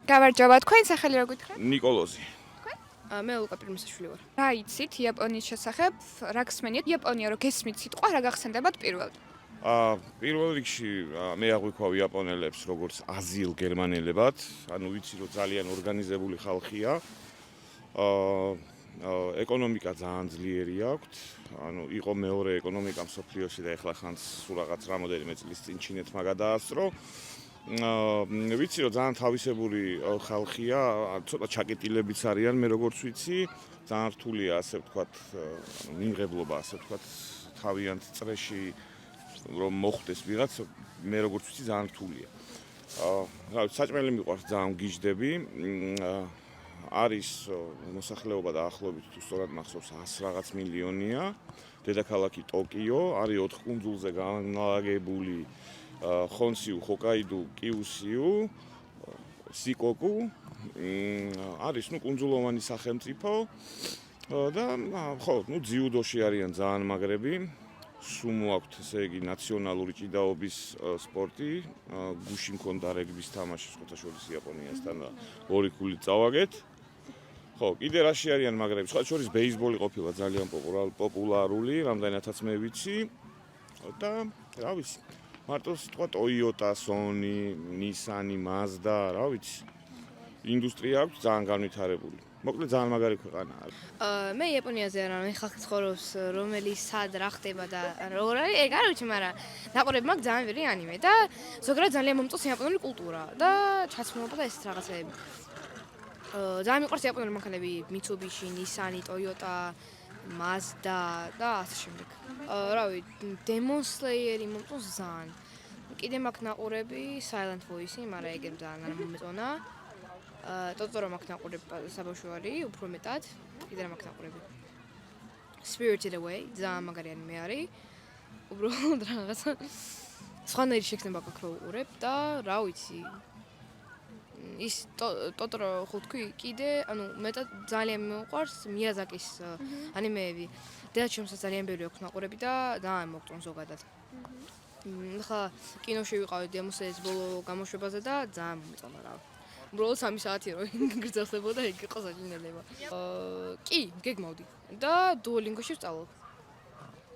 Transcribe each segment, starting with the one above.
გამარჯობა, თქვენი სახელი რა გითხრათ? ნიკოლოზი. მე ლუკა პირმისაშვილი ვარ. რა იცით იაპონიის შესახებ? რა გსმენით? იაპონია რო გესმით სიტყვა, რა გახსენდებათ პირველად? პირველ რიგში მე აღვიქვავ იაპონელებს როგორც აზიელ გერმანელებად, ანუ ვიცი რომ ძალიან ორგანიზებული ხალხია. ეკონომიკა ძალიან ძლიერი აქვთ, ანუ იყო მეორე ეკონომიკა მსოფლიოში და ეხლა ხან სულ რაღაც რამოდენიმე წლის წინ ჩინეთმა გადაასწრო. ვიცი რომ ძალიან თავისებური ხალხია, ცოტა ჩაკეტილებიც არიან, მე როგორც ვიცი, ძალიან რთულია ასე ვთქვათ, მიღებლობა ასე ვთქვათ, თავიანთ წრეში რომ მოხვდეს ვიღაც, მე როგორც ვიცი, ძალიან რთულია. რა ვიცი, საჭმელი მიყვარს, ძალიან გიждები. არის მოსახლეობა დაახლოებით თუ სწორად მახსოვს 100 რაღაც მილიონია. დედაქალაქი ტოკიო, არის 4 კუნძულზე განლაგებული ხონსიუ, ჰოკაიდუ, კიუსიუ, სიკოკუ. არის კუნძულოვანი სახელმწიფო და ხო, ძიუდოში არიან ძალიან მაგრები. სუმო აქვთ, ესე იგი, ნაციონალური ჭიდაობის სპორტი, გუში მქონდა რეგბის თამაში სხვათაშორის იაპონიასთან და ორი ქულით წავაგეთ. ხო, კიდე რაში არიან მაგრები? სხვა შორის ბეისბოლი ყოფილა ძალიან პოპულარული, რამდენადაც მე ვიცი. და რა ვიცი, მარტო სიტყვა Toyota, Sony, Nissan, Mazda, რა ვიცი. ინდუსტრია აქვს ძალიან განვითარებული. მოკლედ ძალიან მაგარი ქვეყანაა. მე იაპონიაზე არ ამე ხალხი ცხოვრობს, რომელიც სად რა ხდება და როგორ არის, ეგ არ ვიცი, მაგრამ დაყურებ მაგ ძალიან ვერი ანიმე და ზოგადად ძალიან მომწონს იაპონური კულტურა და ჩაცმულობა და ეს რაღაცები. ძალიან მიყვარს იაპონური მანქანები, Mitsubishi, Nissan, Toyota, Mazda და ასე შემდეგ. რა ვიცი, Demon Slayer-ი მომწონს ძალიან. კიდე მაქვს ნაყურები Silent Voice-ი, მაგრამ ეგ ძალიან არ მომეწონა. Totoro მაქვს ნაყურები საბავშვო არის, უფრო მეტად. კიდე რა მაქვს ნაყურები. Spirited Away, ძალიან მაგარი ანიმე არის. უბრალოდ რაღაცა სხვანაირი შექმნება გაქვს რო უყურებ და რა ვიცი. ის Totoro ხო თქვი, კიდე, ანუ მეტად ძალიან მიყვარს Miyazaki-ის ანიმეები. დედაჩემსაც ძალიან ბევრი აქვს ნაყურები და ძალიან მოგწონს ზოგადად. ხა კინოში ვიყავი Demon Slayer-ის ბოლო გამოშვებაზე და ძალიან მომეწონა რა. უბრალოდ 3 საათი რო გრძელდებოდა, ეგ იყო საჭინელება. კი, გეგმავდი და Duolingo-ში ვსწავლობ.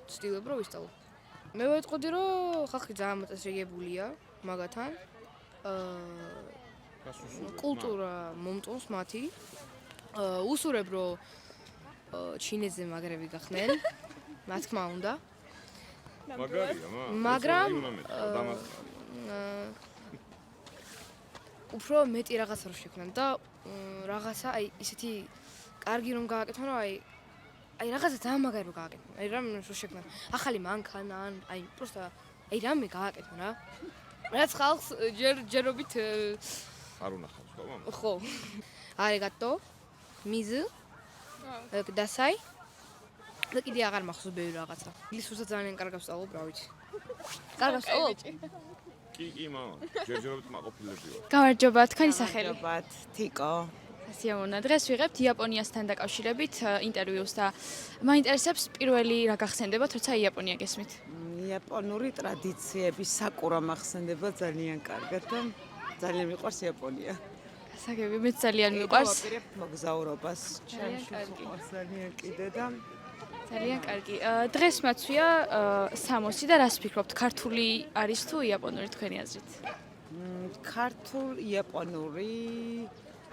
ვცდილობ რომ ვისწავლო. მე ვეტყოდი რომ ხალხი ძალიან მოწესრიგებულია მაგათან. კულტურა მომწონს მათი. უსურებ რომ ჩინეთზე მაგრები გახდნენ. რა თქმა უნდა. მაგრამ უფრო მეტი რაღაცა რო შექმნან და რაღაცა აი ისეთი კარგი რომ გააკეთონ რომ აი რაღაცა ძალიან მაგარი რომ გააკეთონ. აი რამ რო შექმნან. ახალი მანქანა ან აი პროსტა აი რამე გააკეთონ რა. რაც ხალხს ჯერობით არ უნახავს ხო მამა? ხო. არიგატო. მიზუ. კუდასაი. და კიდე აღარ მახსოვს ბევრი რაღაცა. ინგლისურსაც ძალიან კარგად ვსწავლობ, რა ვიცი. კარგად ვსწავლობ? კი, მამა, ჯერჯერობით მაყოფილები ვარ. გამარჯობა, თქვენი სახელი? გამარჯობათ, თიკო. ასიამონა, დღეს ვიღებთ იაპონიასთან დაკავშირებით ინტერვიუს და მაინტერესებს პირველი რა გახსენდებათ, როცა იაპონია გესმით? იაპონური ტრადიციები, საკურა მახსენდება ძალიან კარგად და ძალიან მიყვარს იაპონია. გასაგები, მეც ძალიან მიყვარს. ვაპირებ მოგზაურობას. ძალიან კიდე და ძალიან კარგი. დღეს მაცვია სამოსი და რას ფიქრობთ, ქართული არის თუ იაპონური თქვენი აზრით? ქართულ იაპონური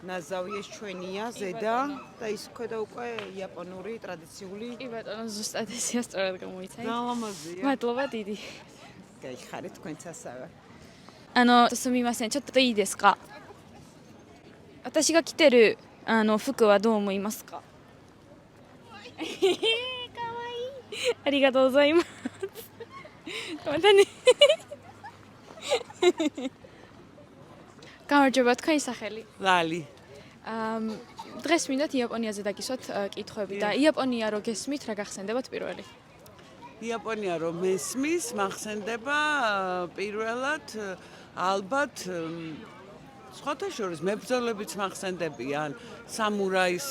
ნაზავი ეს ჩვენია ზედა და ის ქვედა უკვე იაპონური ტრადიციული. კი ბატონო, ზუსტად ესეა სწორად გამოიცანით. ნალამაზია. მადლობა დიდი. გაიხარეთ თქვენც ასევე. すみません、ちょっといいですか？私が着てる服はどう思いますか？かわいい。ありがとうございます。またね。გამარჯობა, თქვენი სახელი? ლალი. დღეს მინდათ იაპონიაზე დაგისვათ კითხვები და იაპონია რო გესმით, რა გახსენდებათ პირველი? იაპონია რომ მესმის, მახსენდება პირველად ალბათ სხვათა შორის მებრძოლებიც მახსენდებიან, სამურაის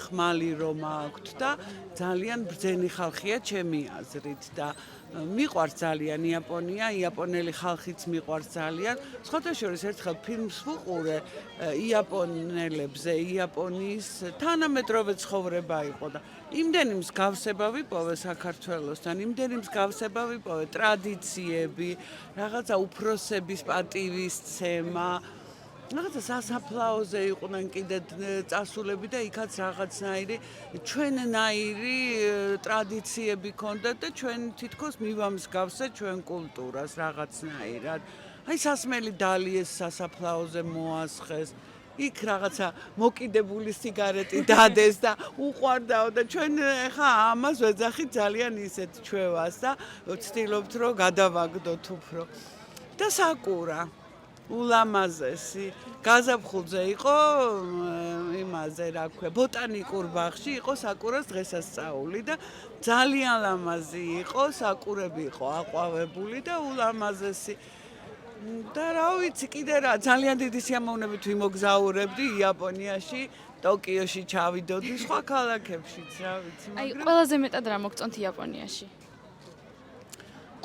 ხმალი რომ აქვთ და ძალიან ბრძენი ხალხია ჩემი აზრით და მიყვარს ძალიან იაპონია, იაპონელი ხალხიც მიყვარს ძალიან. სხვათაშორის ერთხელ ფილმს ვუყურე იაპონელებზე, იაპონიის თანამედროვე ცხოვრება იყო და იმდენი მსგავსება ვიპოვე საქართველოსთან, იმდენი მსგავსება ვიპოვე ტრადიციები, რაღაცა უფროსების პატივისცემა, რაღაცა სასაფლაოზე იყვნენ კიდე წასულები და იქაც რაღაცნაირი ჩვენნაირი ტრადიციები ქონდათ და ჩვენ თითქოს მივამსგავსეთ ჩვენ კულტურას რაღაცნაირად. აი სასმელი დალიეს სასაფლაოზე მოასხეს. იქ რაღაცა მოკიდებული სიგარეტი დადეს და უყვარდაო და ჩვენ ხა ამას ვეძახით ძალიან ისეთ ჩვევას და ვცდილობთ რომ გადავაგდოთ უფრო. და საკურა ულამაზესი გაზაფხულზე იყო იმაზე რა ქვია ბოტანიკურ ბაღში იყო საკურას დღესასწაული და ძალიან ლამაზი იყო საკურები იყო აყვავებული და ულამაზესი და რა ვიცი კიდე რა ძალიან დიდი სიამოვნებით ვიმოგზაურებდი იაპონიაში ტოკიოში ჩავიდოდი სხვა ქალაქებშიც რა ვიცი აი ყველაზე მეტად რა მოგწონთ იაპონიაში?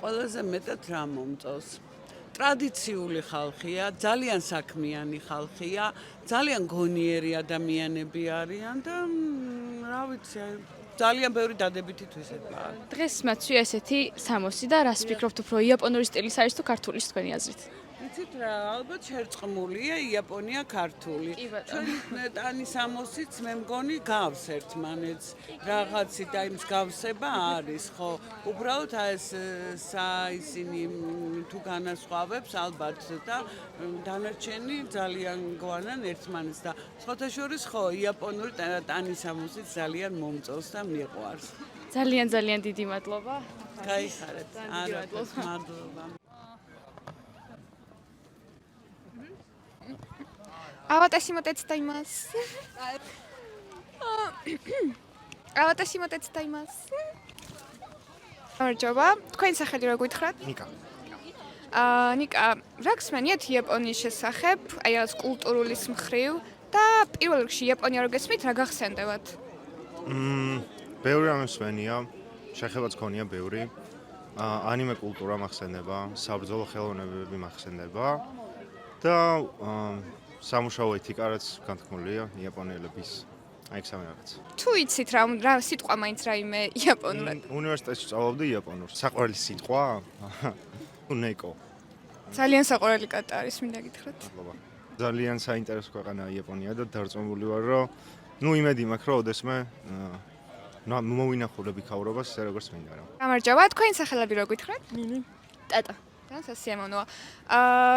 ყველაზე მეტად რა მომწონს ტრადიციული ხალხია, ძალიან საქმიანი ხალხია, ძალიან გონიერი ადამიანები არიან და რა ვიცი, ძალიან ბევრი დადებითი თვისება აქვს. დღეს მაცვია ესეთი სამოსი და რას ფიქრობთ უფრო იაპონური სტილის არის თუ ქართულის თქვენი აზრით? იცით რა, ალბათ შერწყმულია იაპონია ქართული. კი ბატონო. ჩვენ ტანის ამოსიც მე მგონი გავს ერთმანეთს რაღაცით აი მსგავსება არის, ხო? უბრალოდ ეს ისინი თუ განასხვავებს ალბათ და დანარჩენი ძალიან გვანან ერთმანეთს და სხვათაშორის ხო იაპონური ტანის ამოსიც ძალიან მომწონს და მიყვარს. ძალიან დიდი მადლობა. გაიხარეთ. არა, მადლობა. Awatashi mo tetsuimasu. Awatashi mo tetsuimasu. Გამარჯობა. თქვენი სახელი როგორ გითხრათ? ნიკა. ნიკა, რა გსმენიათ იაპონიის შესახებ, აი რაღაც კულტურულის მხრივ და პირველ რიგში იაპონია რო გესმით, რა გახსენდებათ? ბევრი რამე მსმენია, შეხებაც ქონია ბევრი. ანიმე კულტურა მახსენდება, საბრძოლო ხელოვნებები მახსენდება და სამუშაო ეთიკა რაც განთქმულია იაპონელების. აი ეს ამერაც. თუ იცით რა სიტყვა მაინც რაიმე იაპონურად? უნივერსიტეტში სწავლობდი იაპონურს. საყვარელი სიტყვა? ნეკო. ძალიან საყვარელი კატა არის, მინდა გითხრათ. მადლობა. ძალიან საინტერესო ქვეყანაა იაპონია და დარწმუნებული ვარ, რომ იმედი მაქვს, რომ ოდესმე მოვინახულებ იქაურობას ისე როგორც მინდა რა. გამარჯობა, თქვენი სახელები როგორ გითხრათ? ნინი. ტატა. და სასიამოვნოა.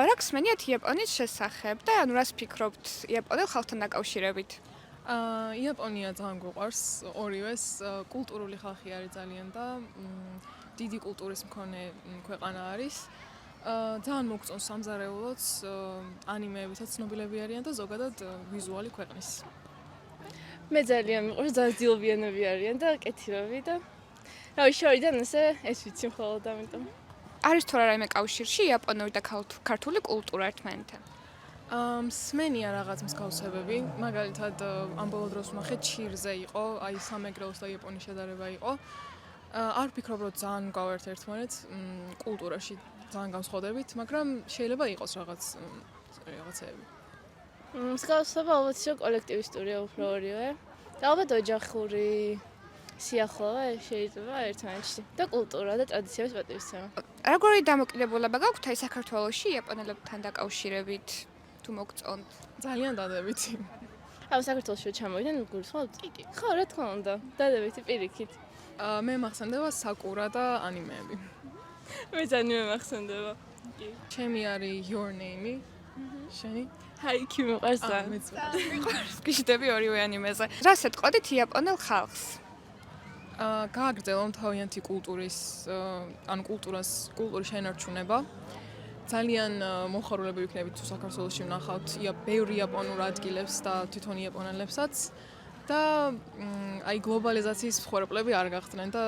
რა გსმენიათ იაპონიის შესახებ და ანუ რას ფიქრობთ იაპონელ ხალხთან დაკავშირებით? იაპონია ძალიან გვიყვარს, ორივეს კულტურული ხალხი არის ძალიან და დიდი კულტურის მქონე ქვეყანა არის. ძალიან მოგწონს სამზარეულოც, ანიმეებითაც ცნობილები არიან და ზოგადად ვიზუალი ქვეყნის. მე ძალიან მიყვარს დაძილობიანები არიან და კეთილები და რა ვიცი შორიდან ესე ეს ვიცი მხოლოდ ამიტომ. არის თუ რა რაიმე კავშირში იაპონური და ქართული კულტურა ერთმანეთთან? მსმენია რაღაც მსგავსებები, მაგალითად ამ ბოლო დროს ვნახე ჩირზე იყო, აი სამეგრელოს და იაპონიის შედარება იყო. არ ვფიქრობ, რომ ძალიან გავართ ერთმანეთს კულტურაში ძალიან განსხვავებით, მაგრამ შეიძლება იყოს რაღაცეები. მსგავსება ალბათ ისე კოლექტივისტურია უფრო ორივე. და ალბათ ოჯახური სიახლოვე შეიძლება ერთმანეთში და კულტურა და ტრადიციების პატივისცემა. როგორი დამოკიდებულება გაქვთ აი საქართველოში იაპონელებთან დაკავშირებით? თუ მოგწონთ? ძალიან დადებითი. ამ საქართველოში ჩამოვიდნენ გულისხმობთ? კი. ხო, რა თქმა უნდა, დადებითი პირიქით. მე მახსენდება საკურა და ანიმეები. მე ძალიან მახსენდება. კი. ჩემი არის Your Name-ი. შენი? ჰაიკი მიყვარს ძალიან. მეც გიშდები ორივე ანიმეზე. რას ეთყოდით იაპონელ ხალხს? გააგრძელონ თავიანთი კულტურის, ანუ კულტურის შენარჩუნება. ძალიან მომხარულები ვიქნებით თუ საქართველოში ვნახავთ ბევრი იაპონურ ადგილებს და თვითონ იაპონელებსაც და აი გლობალიზაციის მსხვერპლები არ გახდნენ და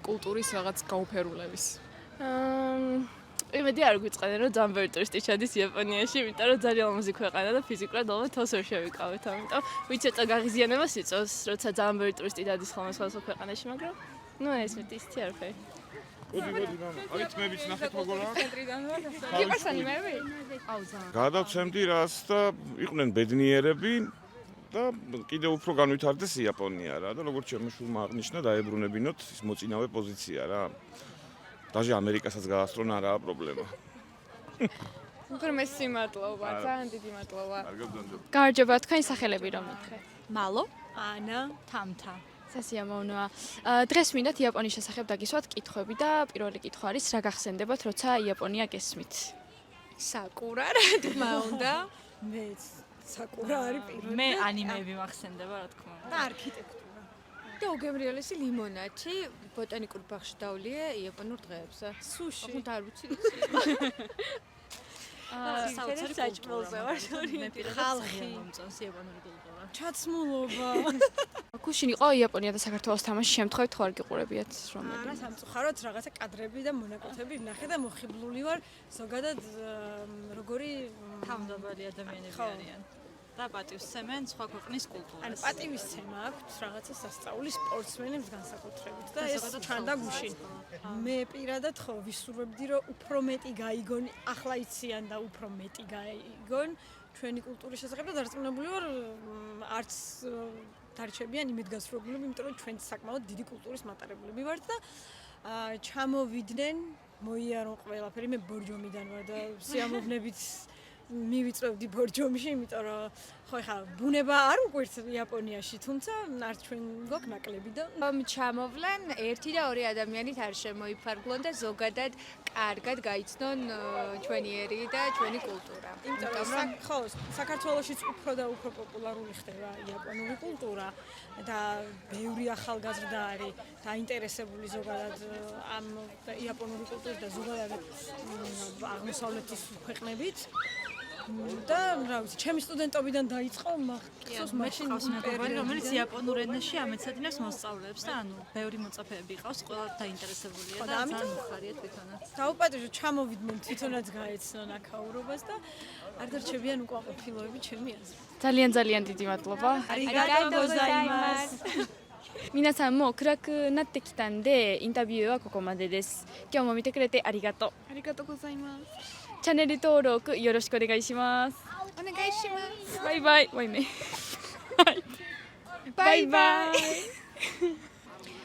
კულტურის რაღაც გაუფერულების. იმედი არ გვიწყდნენ რომ ძალიან ბევრი ტურისტი ჩადის იაპონიაში, იმიტომ რომ ძალიან ლამაზი ქვეყანა და ფიზიკურად ალბათ თავს ვერ შევიკავეთ, ამიტომ ვიცი ცოტა გაღიზიანებას იწვევს, როცა ძალიან ბევრი ტურისტი დადის ხოლმე სხვადასხვა ქვეყანაში, მაგრამ ეს მეტი ისეთი არაფერი. მოდი მამა. აგეთ მე ვიცნახეთ როგორ აქვს. ცენტრიდან ვარ. გიყვარსანი მე? გადავცემდი რას და იყვნენ ბედნიერები და კიდევ უფრო განვითარდეს იაპონია რა და როგორც ჩემი შულმა აღნიშნა დაებრუნებინოთ ის მოწინავე პოზიცია რა. დაჟე ამერიკასაც გაასწრონ არაა პრობლემა. უღრმესი მადლობა, ძალიან დიდი მადლობა. კარგად დონჯობ. გამარჯობა, თქვენი სახელები რომ მითხრეთ. მალო, ანა, თამთა. სასიამოვნოა. დღეს მინდათ იაპონიის შესახებ დაგისვათ კითხვები და პირველი კითხვა არის რა გახსენდებათ, როცა იაპონია გესმით? საკურა, რა თქმა უნდა. მეც საკურა არის პირველი. მე ანიმეები მახსენდება, რა თქმა უნდა. და არქიტექტურა. და უგემრიელესი ლიმონადი ბოტანიკურ ბაღში დავლიე იაპონურ დღეებზე. სუში. ხუნთ არ ვიცი. საოცარი საჭმელზე ვარ. მე პირადად მომწონს იაპონური კულტურა. ჩაცმულობა. გუშინ იყო იაპონია და საქართველოს თამაში შემთხვევით ხო არ გიყურებიათ რომელი? არა, სამწუხაროდ რაღაცა კადრები და მონაკვეთები ვნახე და მოხიბლული ვარ ზოგადად როგორი თავმდაბალი ადამიანები არიან. და პატივსცემენ სხვა ქვეყნის კულტურას. ან პატივისცემა აქვს რაღაცა სასწაული სპორტსმენებს განსაკუთრებით და ეს ჩანდა გუშინ. მე პირადად ხო ვისურვებდი რომ უფრო მეტი გაიგონ, ახლა იციან და უფრო მეტი გაიგონ ჩვენი კულტურის შესახებ და დარწმუნებული ვარ არც დარჩებიან იმედგაცრუებულები, იმიტომ რომ ჩვენ საკმაოდ დიდი კულტურის მატარებლები ვართ და ჩამოვიდნენ, მოიარონ ყველაფერი, მე ბორჯომიდან ვარ და სიამოვნებით მივიწევდი ბორჯომში, იმიტომ რომ ხო ხა ბუნება არ უკვირთ იაპონიაში, თუმცა არც ჩვენ გვაქვს ნაკლები და ჩამოვლენ ერთი და ორი ადამიანით არ შემოიფარგლონ და ზოგადად კარგად გაიცნონ ჩვენი ერი და ჩვენი კულტურა. იმიტომ რომ ხო საქართველოშიც უფრო და უფრო პოპულარული ხდება იაპონური კულტურა და ბევრი ახალგაზრდა არის დაინტერესებული ზოგადად ამ იაპონური კულტურის და ზოგადად აღმოსავლეთის ქვეყნებით. და რა ვიცი, ჩემი სტუდენტობიდან დაიწყო მახსოვს მაშინ მეგობარი, რომელიც იაპონურ ენაში ამეცადინებს მოსწავლეებს და ანუ ბევრი მოწაფეები ყავს, ყველა დაინტერესებულია და ძალიან მხარია თვითონაც. დაუპატიჟო, ჩამოვიდნენ თვითონაც გაეცნონ აქაურობას და არ დარჩებიან უკმაყოფილოები ჩემი აზრით. ძალიან დიდი მადლობა. არიგატო გოზაიმას. 皆さんも暗くなってきたんでインタビューはここまでです。今日も見てくれてありがとう。ありがとうございます。チャンネル登録よろしくお願いします。お願いします。バイバイ。バイね。バイバイ。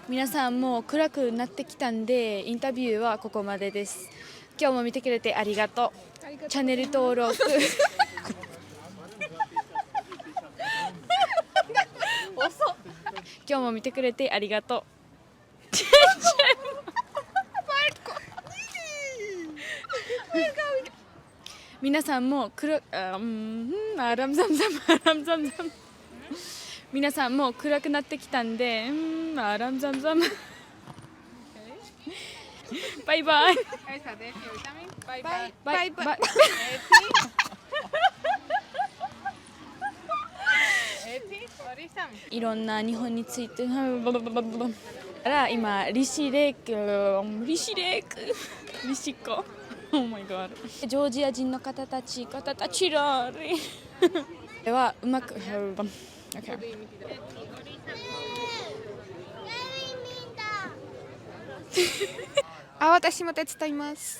皆さんも暗くなってきたんでインタビューはここまでです。今日も見てくれてありがとう。チャンネル登録。今日も見てくれてありがとう。皆さんも皆さんも暗くなってきたんでバイバイ。バイバイ。バイバイ。いろんな日本について今リシコOh my god ジョージア人の方たちらではうまく私も手伝います。